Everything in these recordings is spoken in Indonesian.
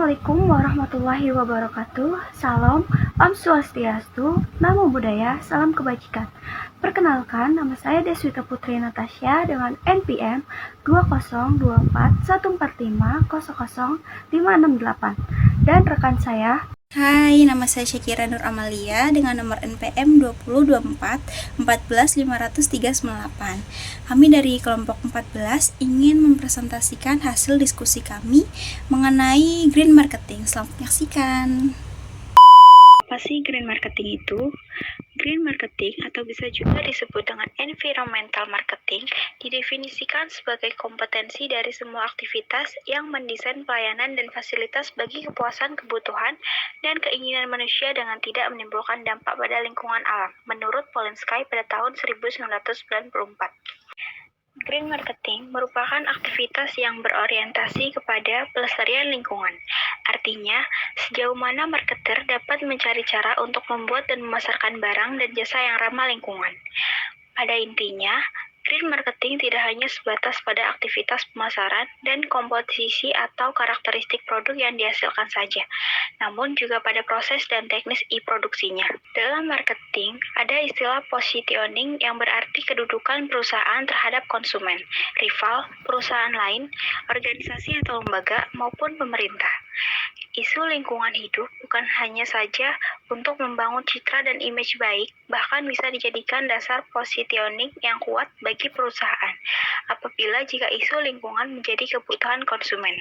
Assalamualaikum warahmatullahi wabarakatuh. Salam, Om Swastiastu, Namo Buddhaya, Salam Kebajikan. Perkenalkan, nama saya Deswita Putri Natasha dengan NPM 2024145000568 dan rekan saya. Hai, nama saya Syakira Nur Amalia dengan nomor NPM 20241415538. Kami dari kelompok 14 ingin mempresentasikan hasil diskusi kami mengenai green marketing. Selamat menyaksikan. Apa sih green marketing itu? Green marketing atau bisa juga disebut dengan environmental marketing didefinisikan sebagai kompetensi dari semua aktivitas yang mendesain pelayanan dan fasilitas bagi kepuasan kebutuhan dan keinginan manusia dengan tidak menimbulkan dampak pada lingkungan alam, menurut Polinsky pada tahun 1994. Green marketing merupakan aktivitas yang berorientasi kepada pelestarian lingkungan. Artinya, sejauh mana marketer dapat mencari cara untuk membuat dan memasarkan barang dan jasa yang ramah lingkungan. Pada intinya, green marketing tidak hanya sebatas pada aktivitas pemasaran dan komposisi atau karakteristik produk yang dihasilkan saja, namun juga pada proses dan teknis e-produksinya. Dalam marketing, ada istilah positioning yang berarti kedudukan perusahaan terhadap konsumen, rival, perusahaan lain, organisasi atau lembaga, maupun pemerintah. Isu lingkungan hidup bukan hanya saja untuk membangun citra dan image baik, bahkan bisa dijadikan dasar positioning yang kuat bagi perusahaan, apabila jika isu lingkungan menjadi kebutuhan konsumen.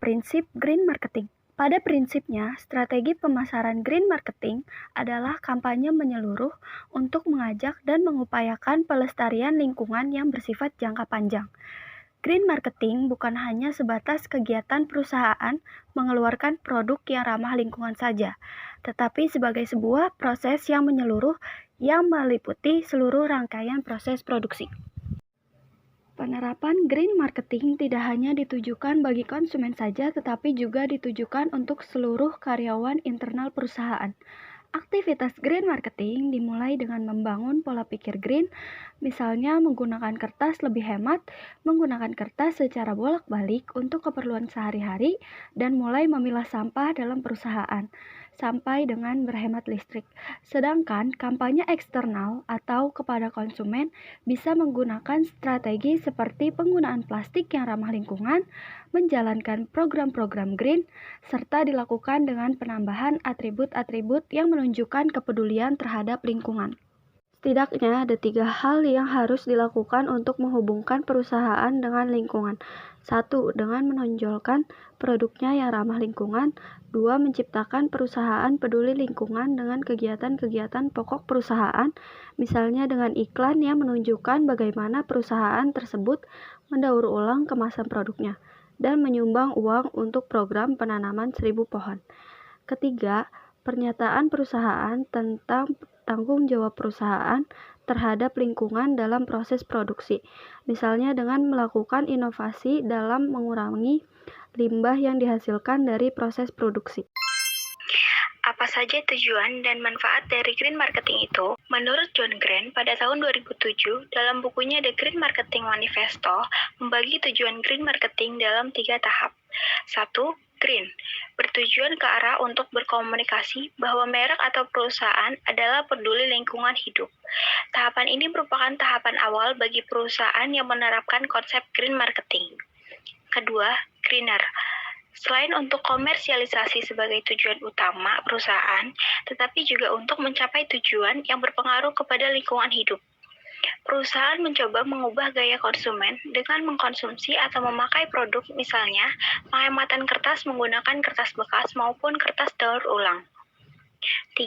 Prinsip green marketing. Pada prinsipnya, strategi pemasaran green marketing adalah kampanye menyeluruh untuk mengajak dan mengupayakan pelestarian lingkungan yang bersifat jangka panjang. Green marketing bukan hanya sebatas kegiatan perusahaan mengeluarkan produk yang ramah lingkungan saja, tetapi sebagai sebuah proses yang menyeluruh yang meliputi seluruh rangkaian proses produksi. Penerapan green marketing tidak hanya ditujukan bagi konsumen saja, tetapi juga ditujukan untuk seluruh karyawan internal perusahaan. Aktivitas green marketing dimulai dengan membangun pola pikir green, misalnya menggunakan kertas lebih hemat, menggunakan kertas secara bolak-balik untuk keperluan sehari-hari, dan mulai memilah sampah dalam perusahaan, sampai dengan berhemat listrik. Sedangkan kampanye eksternal atau kepada konsumen bisa menggunakan strategi seperti penggunaan plastik yang ramah lingkungan, menjalankan program-program green, serta dilakukan dengan penambahan atribut-atribut yang menunjukkan kepedulian terhadap lingkungan. Setidaknya ada 3 hal yang harus dilakukan untuk menghubungkan perusahaan dengan lingkungan. 1. Dengan menonjolkan produknya yang ramah lingkungan. 2. Menciptakan perusahaan peduli lingkungan dengan kegiatan-kegiatan pokok perusahaan, misalnya dengan iklan yang menunjukkan bagaimana perusahaan tersebut mendaur ulang kemasan produknya, dan menyumbang uang untuk program penanaman 1000 pohon. Ketiga, pernyataan perusahaan tentang tanggung jawab perusahaan terhadap lingkungan dalam proses produksi, misalnya dengan melakukan inovasi dalam mengurangi limbah yang dihasilkan dari proses produksi. Apa saja tujuan dan manfaat dari green marketing itu? Menurut John Grant pada tahun 2007 dalam bukunya The Green Marketing Manifesto membagi tujuan green marketing dalam 3 tahap. 1. Green, bertujuan ke arah untuk berkomunikasi bahwa merek atau perusahaan adalah peduli lingkungan hidup. Tahapan ini merupakan tahapan awal bagi perusahaan yang menerapkan konsep green marketing. Kedua, greener. Selain untuk komersialisasi sebagai tujuan utama perusahaan, tetapi juga untuk mencapai tujuan yang berpengaruh kepada lingkungan hidup. Perusahaan mencoba mengubah gaya konsumen dengan mengkonsumsi atau memakai produk, misalnya penghematan kertas menggunakan kertas bekas maupun kertas daur ulang. 3.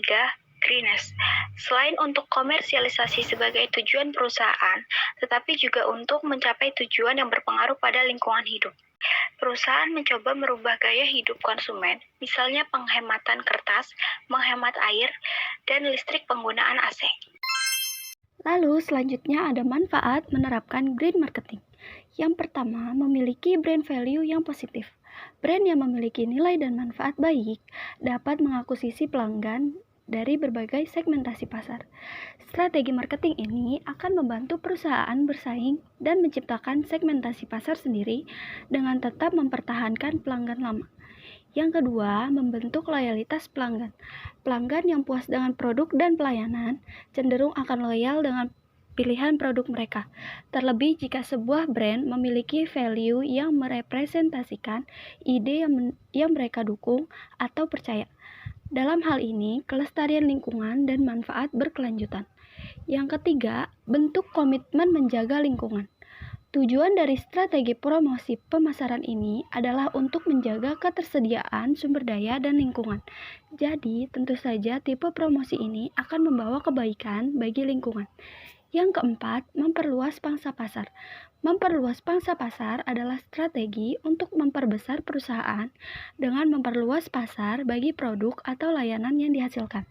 Greeners. Selain untuk komersialisasi sebagai tujuan perusahaan, tetapi juga untuk mencapai tujuan yang berpengaruh pada lingkungan hidup. Perusahaan mencoba merubah gaya hidup konsumen, misalnya penghematan kertas, menghemat air, dan listrik penggunaan AC. Lalu selanjutnya ada manfaat menerapkan green marketing. Yang pertama, memiliki brand value yang positif. Brand yang memiliki nilai dan manfaat baik dapat mengakuisisi pelanggan dari berbagai segmentasi pasar. Strategi marketing ini akan membantu perusahaan bersaing dan menciptakan segmentasi pasar sendiri dengan tetap mempertahankan pelanggan lama. Yang kedua, membentuk loyalitas pelanggan. Pelanggan yang puas dengan produk dan pelayanan cenderung akan loyal dengan pilihan produk mereka. Terlebih jika sebuah brand memiliki value yang merepresentasikan ide yang mereka dukung atau percaya. Dalam hal ini, kelestarian lingkungan dan manfaat berkelanjutan. Yang ketiga, bentuk komitmen menjaga lingkungan. Tujuan dari strategi promosi pemasaran ini adalah untuk menjaga ketersediaan sumber daya dan lingkungan. Jadi, tentu saja tipe promosi ini akan membawa kebaikan bagi lingkungan. Yang keempat, memperluas pangsa pasar. Memperluas pangsa pasar adalah strategi untuk memperbesar perusahaan dengan memperluas pasar bagi produk atau layanan yang dihasilkan.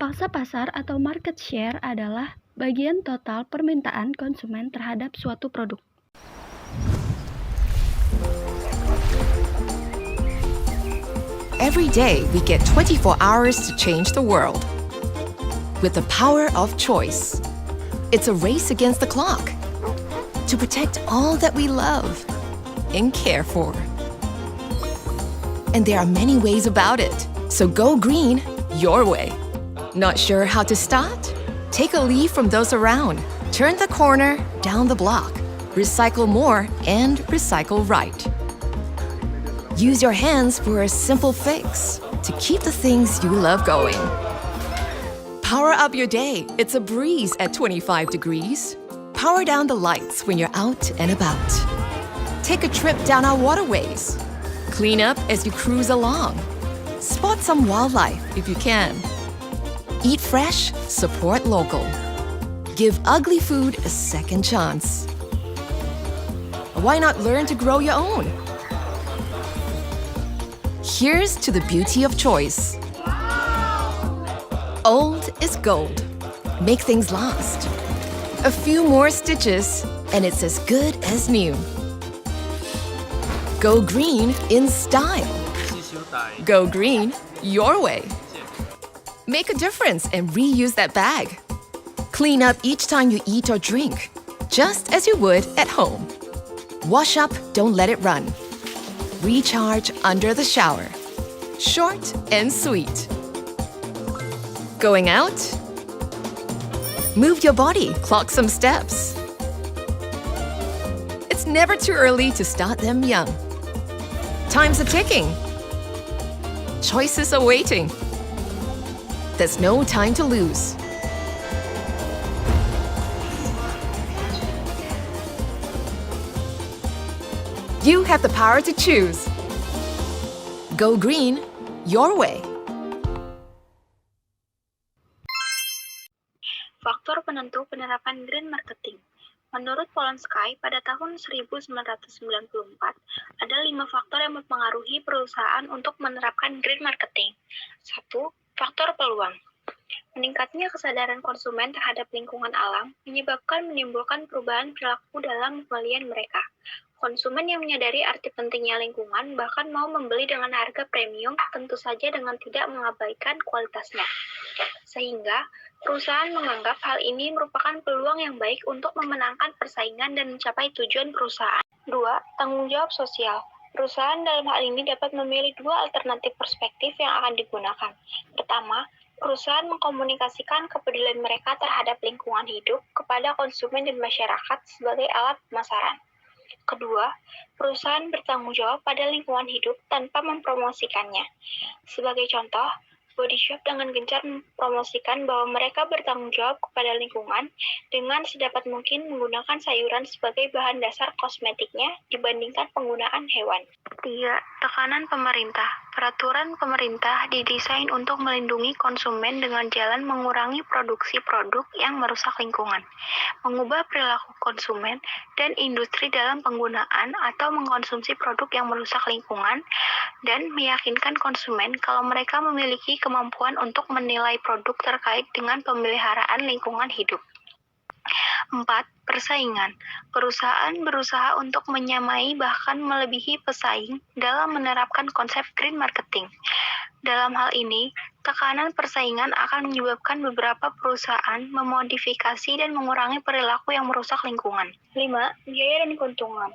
Pangsa pasar atau market share adalah bagian total permintaan konsumen terhadap suatu produk. Every day, we get 24 hours to change the world. With the power of choice, it's a race against the clock to protect all that we love and care for. And there are many ways about it, so go green your way. Not sure how to start? Take a leaf from those around. Turn the corner down the block. Recycle more and recycle right. Use your hands for a simple fix to keep the things you love going. Power up your day. It's a breeze at 25 degrees. Power down the lights when you're out and about. Take a trip down our waterways. Clean up as you cruise along. Spot some wildlife if you can. Eat fresh, support local. Give ugly food a second chance. Why not learn to grow your own? Here's to the beauty of choice. Old is gold. Make things last. A few more stitches, and it's as good as new. Go green in style. Go green your way. Make a difference and reuse that bag. Clean up each time you eat or drink, just as you would at home. Wash up, don't let it run. Recharge under the shower. Short and sweet. Going out? Move your body, clock some steps. It's never too early to start them young. Time's a ticking. Choices are waiting. There's no time to lose. You have the power to choose. Go green your way. Faktor penentu penerapan green marketing. Menurut Polonsky, pada tahun 1994, ada 5 faktor yang mempengaruhi perusahaan untuk menerapkan green marketing. 1. Faktor peluang. Meningkatnya kesadaran konsumen terhadap lingkungan alam menimbulkan perubahan perilaku dalam pembelian mereka. Konsumen yang menyadari arti pentingnya lingkungan bahkan mau membeli dengan harga premium, tentu saja dengan tidak mengabaikan kualitasnya. Sehingga, perusahaan menganggap hal ini merupakan peluang yang baik untuk memenangkan persaingan dan mencapai tujuan perusahaan. 2. Tanggung jawab sosial. Perusahaan dalam hal ini dapat memilih 2 alternatif perspektif yang akan digunakan. Pertama, perusahaan mengkomunikasikan kepedulian mereka terhadap lingkungan hidup kepada konsumen dan masyarakat sebagai alat pemasaran. Kedua, perusahaan bertanggung jawab pada lingkungan hidup tanpa mempromosikannya. Sebagai contoh, Body Shop dengan gencar mempromosikan bahwa mereka bertanggung jawab kepada lingkungan dengan sedapat mungkin menggunakan sayuran sebagai bahan dasar kosmetiknya dibandingkan penggunaan hewan. 3. Tekanan pemerintah. Peraturan pemerintah didesain untuk melindungi konsumen dengan jalan mengurangi produksi produk yang merusak lingkungan, mengubah perilaku konsumen dan industri dalam penggunaan atau mengkonsumsi produk yang merusak lingkungan, dan meyakinkan konsumen kalau mereka memiliki kemampuan untuk menilai produk terkait dengan pemeliharaan lingkungan hidup. 4. Persaingan. Perusahaan berusaha untuk menyamai bahkan melebihi pesaing dalam menerapkan konsep green marketing. Dalam hal ini, tekanan persaingan akan menyebabkan beberapa perusahaan memodifikasi dan mengurangi perilaku yang merusak lingkungan. 5. Biaya dan keuntungan.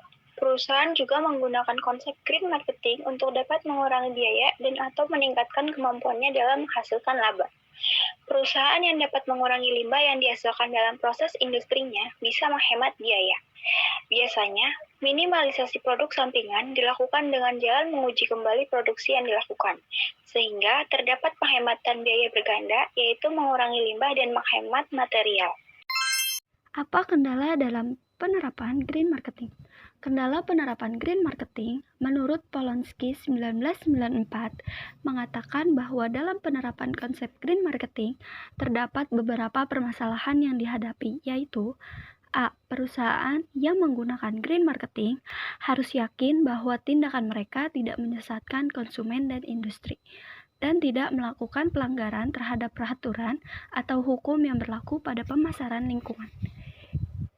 Perusahaan juga menggunakan konsep green marketing untuk dapat mengurangi biaya dan atau meningkatkan kemampuannya dalam menghasilkan laba. Perusahaan yang dapat mengurangi limbah yang dihasilkan dalam proses industrinya bisa menghemat biaya. Biasanya, minimalisasi produk sampingan dilakukan dengan jalan menguji kembali produksi yang dilakukan, sehingga terdapat penghematan biaya berganda, yaitu mengurangi limbah dan menghemat material. Apa kendala dalam penerapan green marketing? Kendala penerapan green marketing menurut Polonsky 1994 mengatakan bahwa dalam penerapan konsep green marketing terdapat beberapa permasalahan yang dihadapi, yaitu A. Perusahaan yang menggunakan green marketing harus yakin bahwa tindakan mereka tidak menyesatkan konsumen dan industri, dan tidak melakukan pelanggaran terhadap peraturan atau hukum yang berlaku pada pemasaran lingkungan.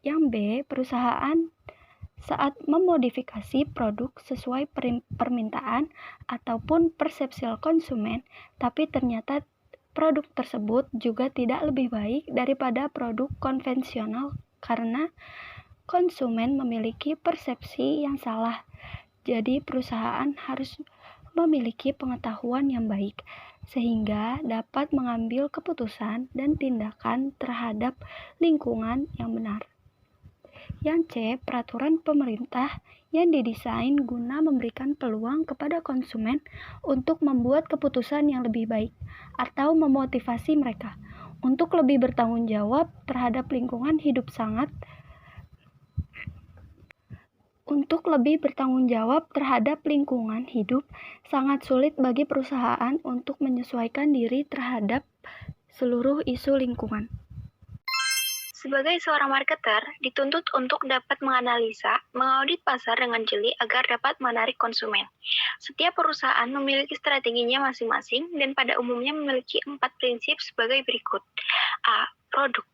Yang B. Perusahaan saat memodifikasi produk sesuai permintaan ataupun persepsi konsumen, tapi ternyata produk tersebut juga tidak lebih baik daripada produk konvensional karena konsumen memiliki persepsi yang salah. Jadi perusahaan harus memiliki pengetahuan yang baik sehingga dapat mengambil keputusan dan tindakan terhadap lingkungan yang benar. Yang C. Peraturan pemerintah yang didesain guna memberikan peluang kepada konsumen untuk membuat keputusan yang lebih baik atau memotivasi mereka untuk lebih bertanggung jawab terhadap lingkungan hidup sangat sulit bagi perusahaan untuk menyesuaikan diri terhadap seluruh isu lingkungan. Sebagai seorang marketer, dituntut untuk dapat menganalisa, mengaudit pasar dengan jeli agar dapat menarik konsumen. Setiap perusahaan memiliki strateginya masing-masing dan pada umumnya memiliki 4 prinsip sebagai berikut. A. Produk.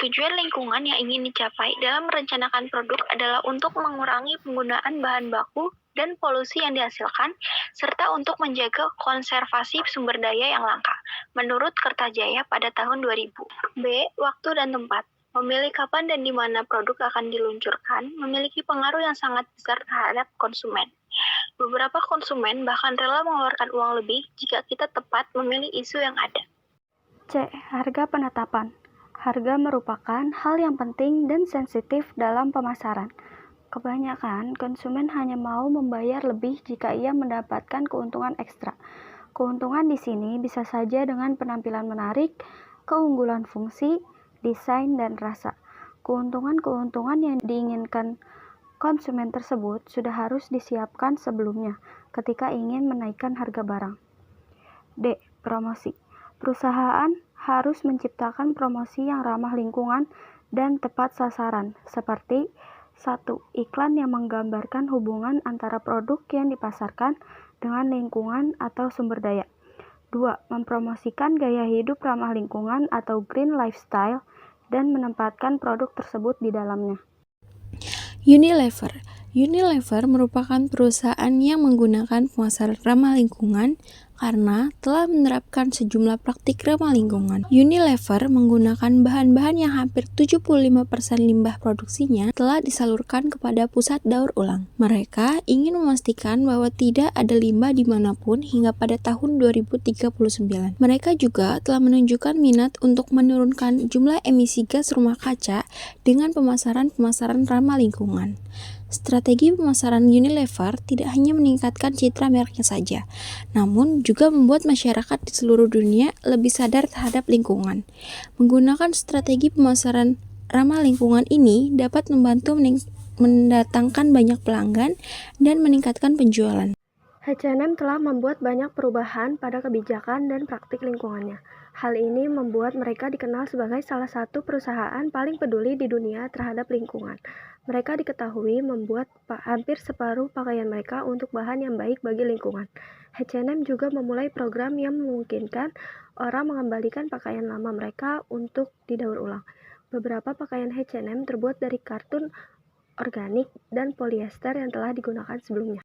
Tujuan lingkungan yang ingin dicapai dalam merencanakan produk adalah untuk mengurangi penggunaan bahan baku dan polusi yang dihasilkan, serta untuk menjaga konservasi sumber daya yang langka, menurut Kertajaya pada tahun 2000. B. Waktu dan tempat. Memilih kapan dan di mana produk akan diluncurkan memiliki pengaruh yang sangat besar terhadap konsumen. Beberapa konsumen bahkan rela mengeluarkan uang lebih jika kita tepat memilih isu yang ada. C. Harga penetapan. Harga merupakan hal yang penting dan sensitif dalam pemasaran. Kebanyakan konsumen hanya mau membayar lebih jika ia mendapatkan keuntungan ekstra. Keuntungan di sini bisa saja dengan penampilan menarik, keunggulan fungsi, desain, dan rasa. Keuntungan-keuntungan yang diinginkan konsumen tersebut sudah harus disiapkan sebelumnya ketika ingin menaikkan harga barang. D. Promosi. Perusahaan harus menciptakan promosi yang ramah lingkungan dan tepat sasaran, seperti 1. Iklan yang menggambarkan hubungan antara produk yang dipasarkan dengan lingkungan atau sumber daya. 2. Mempromosikan gaya hidup ramah lingkungan atau green lifestyle dan menempatkan produk tersebut di dalamnya. Unilever. Unilever merupakan perusahaan yang menggunakan pemasaran ramah lingkungan karena telah menerapkan sejumlah praktik ramah lingkungan. Unilever menggunakan bahan-bahan yang hampir 75% limbah produksinya telah disalurkan kepada pusat daur ulang. Mereka ingin memastikan bahwa tidak ada limbah dimanapun hingga pada tahun 2039. Mereka juga telah menunjukkan minat untuk menurunkan jumlah emisi gas rumah kaca dengan pemasaran-pemasaran ramah lingkungan. Strategi pemasaran Unilever tidak hanya meningkatkan citra mereknya saja, namun juga membuat masyarakat di seluruh dunia lebih sadar terhadap lingkungan. Menggunakan strategi pemasaran ramah lingkungan ini dapat membantu mendatangkan banyak pelanggan dan meningkatkan penjualan. H&M telah membuat banyak perubahan pada kebijakan dan praktik lingkungannya. Hal ini membuat mereka dikenal sebagai salah satu perusahaan paling peduli di dunia terhadap lingkungan. Mereka diketahui membuat hampir separuh pakaian mereka untuk bahan yang baik bagi lingkungan. H&M juga memulai program yang memungkinkan orang mengembalikan pakaian lama mereka untuk didaur ulang. Beberapa pakaian H&M terbuat dari kartun organik dan polyester yang telah digunakan sebelumnya.